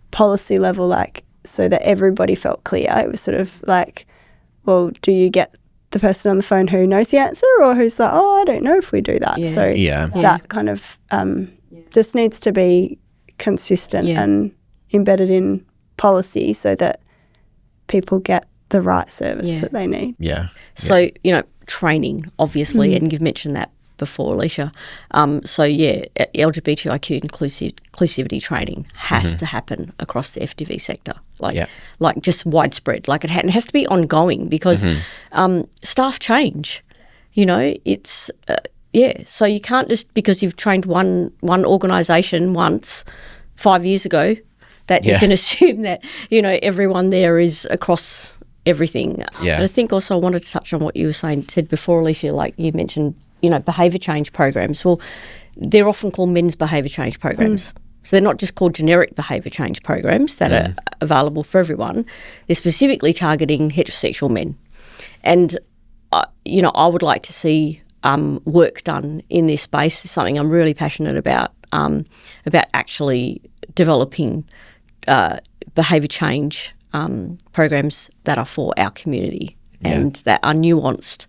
policy level, like, so that everybody felt clear. It was sort of like, well, do you get the person on the phone who knows the answer, or who's like, oh, I don't know if we do that. Yeah. So that kind of just needs to be consistent and embedded in policy so that people get the right service that they need. Yeah. So, you know, training, obviously, and you've mentioned that before, Alicia. LGBTIQ inclusivity training has to happen across the FDV sector, like just widespread. Like it has to be ongoing, because staff change. You know, it's so you can't just, because you've trained one organisation once 5 years ago, that you can assume that, you know, everyone there is across everything. Yeah. But I think also I wanted to touch on what you said before, Alicia, like you mentioned, you know, behaviour change programs. Well, they're often called men's behaviour change programs. So they're not just called generic behaviour change programs that are available for everyone. They're specifically targeting heterosexual men. And, you know, I would like to see work done in this space. It's something I'm really passionate about actually developing behaviour change programs that are for our community and that are nuanced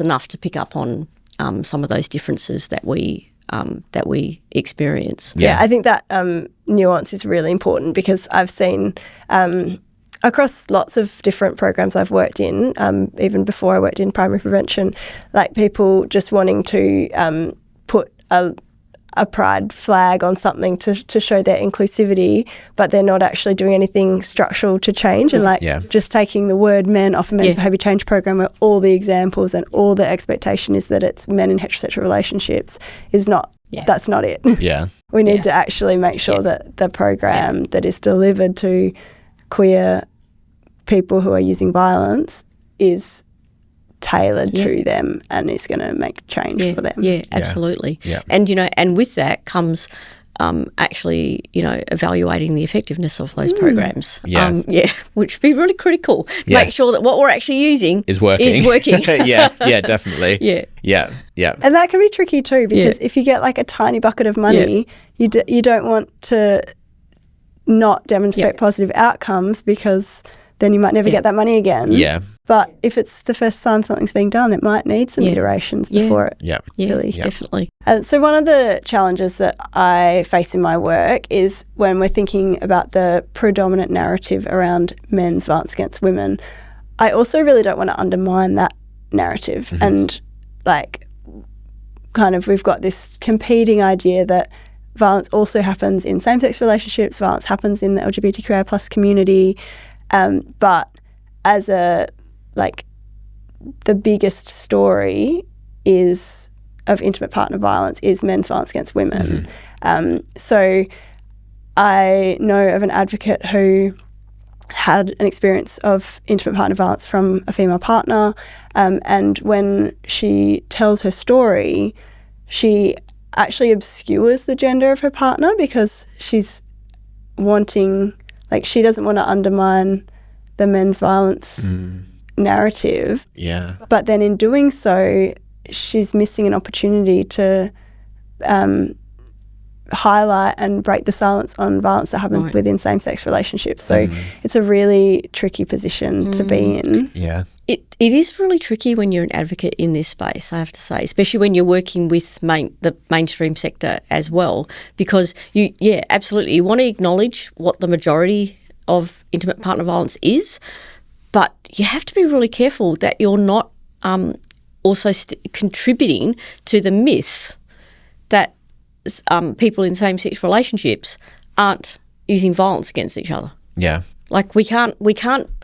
enough to pick up on some of those differences that we experience. Yeah, I think that nuance is really important, because I've seen across lots of different programs I've worked in, even before I worked in primary prevention, like people just wanting to put a pride flag on something to show their inclusivity, but they're not actually doing anything structural to change, and just taking the word men off a men's behaviour change program, where all the examples and all the expectation is that it's men in heterosexual relationships, is not. That's not it. Yeah. We need to actually make sure that the program that is delivered to queer people who are using violence is tailored to them and is going to make change for them. Yeah, absolutely. Yeah. And, you know, and with that comes actually, you know, evaluating the effectiveness of those programs. Which would be really critical. Yes. Make sure that what we're actually using is working. Yeah, definitely. Yeah. And that can be tricky too, because if you get like a tiny bucket of money, you don't want to not demonstrate positive outcomes, because then you might never get that money again. Yeah. But if it's the first time something's being done, it might need some iterations before it really. Definitely. So one of the challenges that I face in my work is when we're thinking about the predominant narrative around men's violence against women, I also really don't want to undermine that narrative. And like kind of we've got this competing idea that violence also happens in same-sex relationships, violence happens in the LGBTQIA plus community, but as a like the biggest story is of intimate partner violence is men's violence against women. So I know of an advocate who had an experience of intimate partner violence from a female partner, and when she tells her story, she actually obscures the gender of her partner because she's wanting, like, she doesn't want to undermine the men's violence narrative. Yeah. But then in doing so, she's missing an opportunity to highlight and break the silence on violence that happens within same-sex relationships. So it's a really tricky position to be in. Yeah. It is really tricky when you're an advocate in this space, I have to say, especially when you're working with the mainstream sector as well, because absolutely, you want to acknowledge what the majority of intimate partner violence is, but you have to be really careful that you're not also contributing to the myth that people in same-sex relationships aren't using violence against each other. Yeah. Like we can't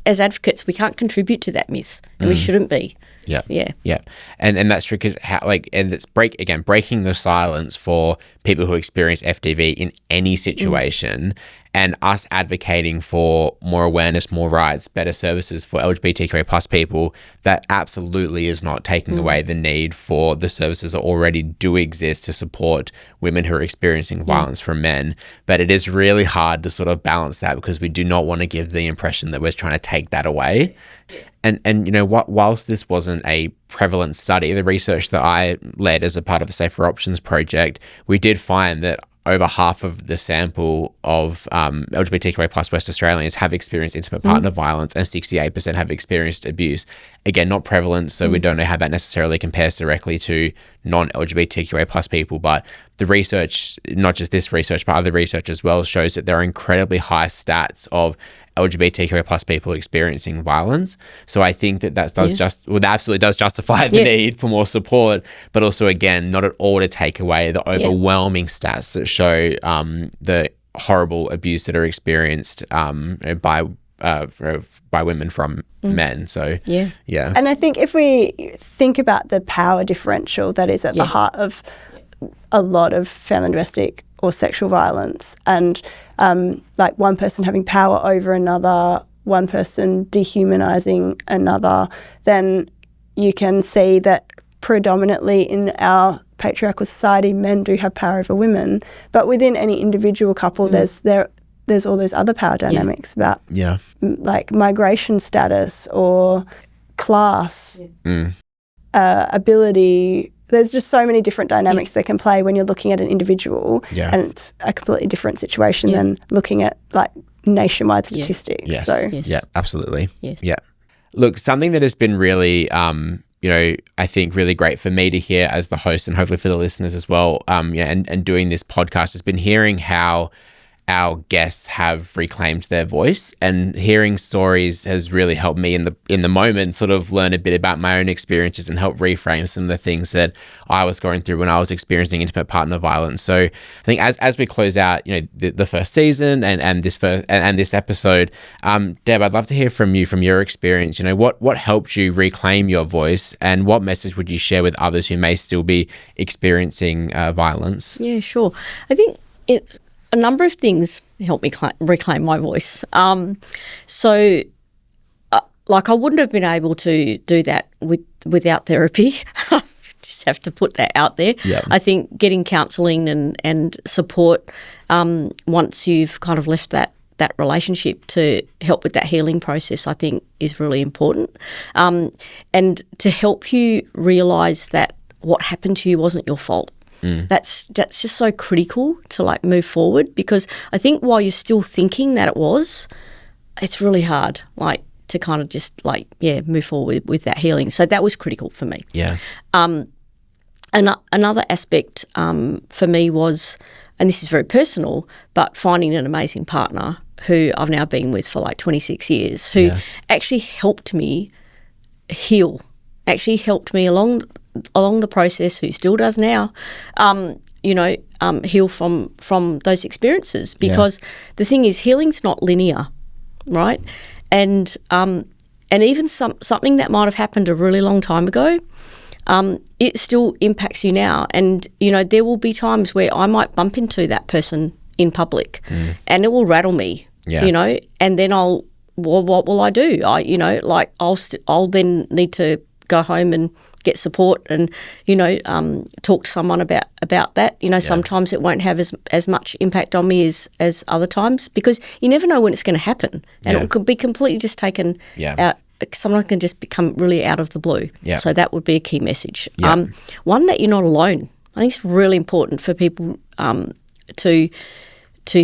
as advocates, we can't contribute to that myth, and we shouldn't be. Yeah. Yeah. Yeah. And that's true because it's breaking the silence for people who experience FDV in any situation, and us advocating for more awareness, more rights, better services for LGBTQIA plus people. That absolutely is not taking away the need for the services that already do exist to support women who are experiencing violence from men. But it is really hard to sort of balance that because we do not want to give the impression that we're trying to take that away. And you know what? Whilst this wasn't a prevalent study, the research that I led as a part of the Safer Options project, we did find that over half of the sample of LGBTQIA plus West Australians have experienced intimate partner violence, and 68% have experienced abuse. Again, not prevalent, so we don't know how that necessarily compares directly to non-LGBTQIA plus people, but the research, not just this research, but other research as well, shows that there are incredibly high stats of LGBTQIA plus people experiencing violence. So I think that that absolutely does justify the need for more support, but also, again, not at all to take away the overwhelming stats that show the horrible abuse that are experienced by women from men. So yeah. And I think if we think about the power differential that is at the heart of a lot of family domestic or sexual violence, and like one person having power over another, one person dehumanizing another, then you can see that predominantly in our patriarchal society, men do have power over women. But within any individual couple, there's all those other power dynamics about like migration status or class, ability. There's just so many different dynamics that can play when you're looking at an individual, and it's a completely different situation than looking at like nationwide statistics. Yes. So. Yeah, absolutely. Yes. Yeah. Look, something that has been really, I think really great for me to hear as the host, and hopefully for the listeners as well, and doing this podcast, has been hearing how our guests have reclaimed their voice, and hearing stories has really helped me in the moment sort of learn a bit about my own experiences and help reframe some of the things that I was going through when I was experiencing intimate partner violence. So I think as we close out, the first season and this episode, Deb, I'd love to hear from you, from your experience. What helped you reclaim your voice, and what message would you share with others who may still be experiencing violence? Yeah, sure. I think it's a number of things helped me reclaim my voice. I wouldn't have been able to do that without therapy. Just have to put that out there. Yeah. I think getting counselling and support once you've kind of left that relationship to help with that healing process, I think is really important. And to help you realise that what happened to you wasn't your fault. That's just so critical to like move forward, because I think while you're still thinking that it was, it's really hard. Like to kind of just move forward with that healing. So that was critical for me. Yeah. Another aspect for me was, and this is very personal, but finding an amazing partner who I've now been with for 26 years, who actually helped me heal, actually helped me along the process, who still does now, heal from those experiences. Because the thing is, healing's not linear, right? And even something that might have happened a really long time ago, it still impacts you now. And, there will be times where I might bump into that person in public and it will rattle me, and then what will I do? I'll then need to go home and get support and, talk to someone about that. Sometimes it won't have as much impact on me as other times, because you never know when it's going to happen. And it could be completely just taken out. Someone can just become really out of the blue. Yeah. So that would be a key message. Yeah. One, that you're not alone. I think it's really important for people to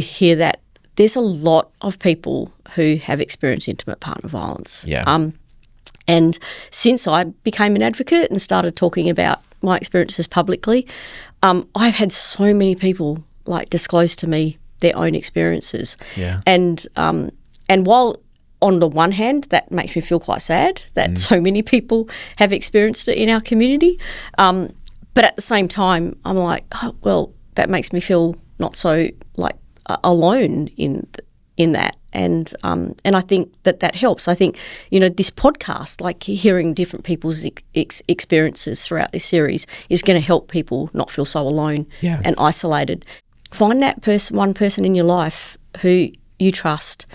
hear that there's a lot of people who have experienced intimate partner violence. Yeah. And since I became an advocate and started talking about my experiences publicly, I've had so many people disclose to me their own experiences. Yeah. And while on the one hand, that makes me feel quite sad that so many people have experienced it in our community. But at the same time, I'm like, oh, well, that makes me feel not so alone in that. And I think that helps. I think, this podcast, hearing different people's experiences throughout this series, is going to help people not feel so alone and isolated. Find that one person in your life who you trust,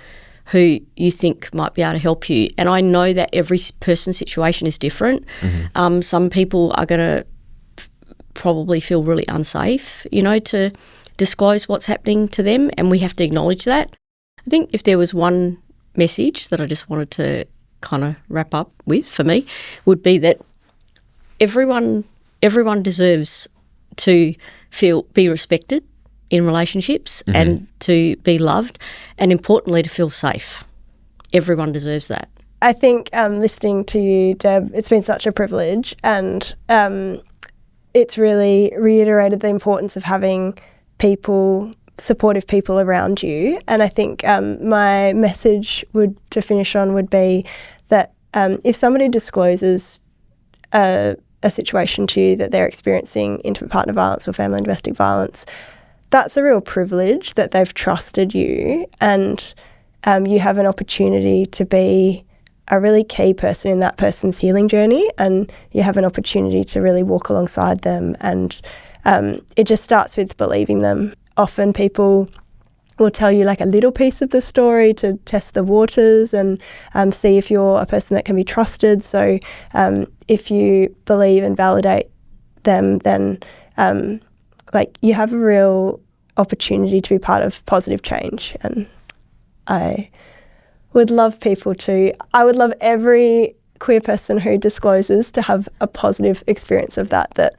who you think might be able to help you. And I know that every person's situation is different. Mm-hmm. Some people are going to probably feel really unsafe, to disclose what's happening to them, and we have to acknowledge that. I think if there was one message that I just wanted to kind of wrap up with, for me, would be that everyone deserves to be respected in relationships and to be loved, and importantly, to feel safe. Everyone deserves that. I think listening to you, Deb, it's been such a privilege, and it's really reiterated the importance of having supportive people around you. And I think my message to finish on would be that if somebody discloses a situation to you that they're experiencing intimate partner violence or family and domestic violence, that's a real privilege that they've trusted you, and you have an opportunity to be a really key person in that person's healing journey, and you have an opportunity to really walk alongside them. And it just starts with believing them. Often people will tell you a little piece of the story to test the waters and see if you're a person that can be trusted. So if you believe and validate them, then you have a real opportunity to be part of positive change. And I would love every queer person who discloses to have a positive experience of that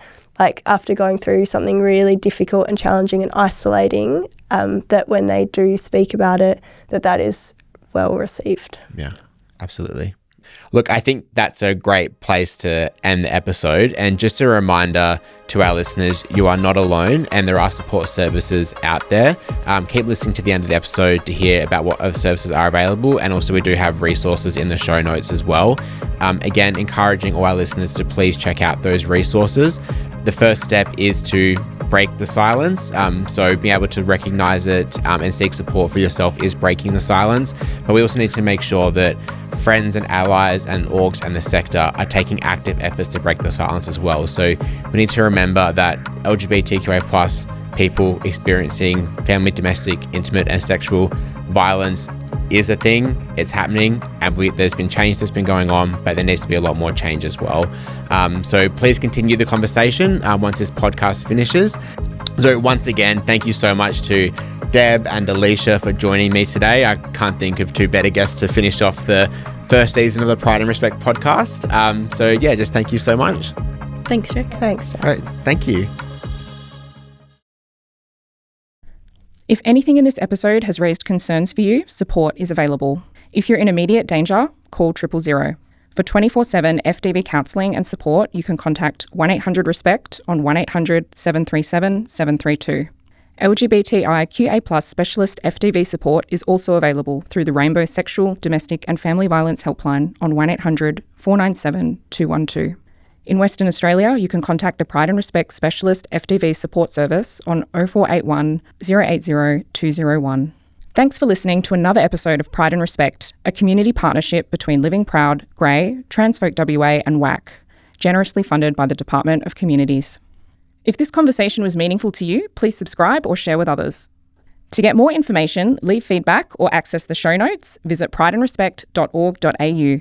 after going through something really difficult and challenging and isolating, that when they do speak about it, that is well received. Yeah, absolutely. Look, I think that's a great place to end the episode. And just a reminder to our listeners, you are not alone, and there are support services out there. Keep listening to the end of the episode to hear about what other services are available. And also we do have resources in the show notes as well. Again, encouraging all our listeners to please check out those resources. The first step is to break the silence. So being able to recognize it and seek support for yourself is breaking the silence. But we also need to make sure that friends and allies and orgs and the sector are taking active efforts to break the silence as well. So we need to remember that LGBTIQA plus people experiencing family, domestic, intimate and sexual violence is a thing. It's happening, and there's been change that's been going on, but there needs to be a lot more change as well. So please continue the conversation once this podcast finishes. So once again, thank you so much to Deb and Alicia for joining me today. I can't think of two better guests to finish off the first season of the Pride and Respect podcast. So yeah, just thank you so much. Thanks, Jack. Thanks, Jack. All right, thank you. If anything in this episode has raised concerns for you, support is available. If you're in immediate danger, call 000. For 24/7 FDV counselling and support, you can contact 1800-RESPECT on 1800 737 732. LGBTIQA+ specialist FDV support is also available through the Rainbow Sexual, Domestic and Family Violence Helpline on 1800 497 212. In Western Australia, you can contact the Pride and Respect Specialist FDV Support Service on 0481 080 201. Thanks for listening to another episode of Pride and Respect, a community partnership between Living Proud, Grey, Transfolk WA and WAC, generously funded by the Department of Communities. If this conversation was meaningful to you, please subscribe or share with others. To get more information, leave feedback or access the show notes, visit prideandrespect.org.au.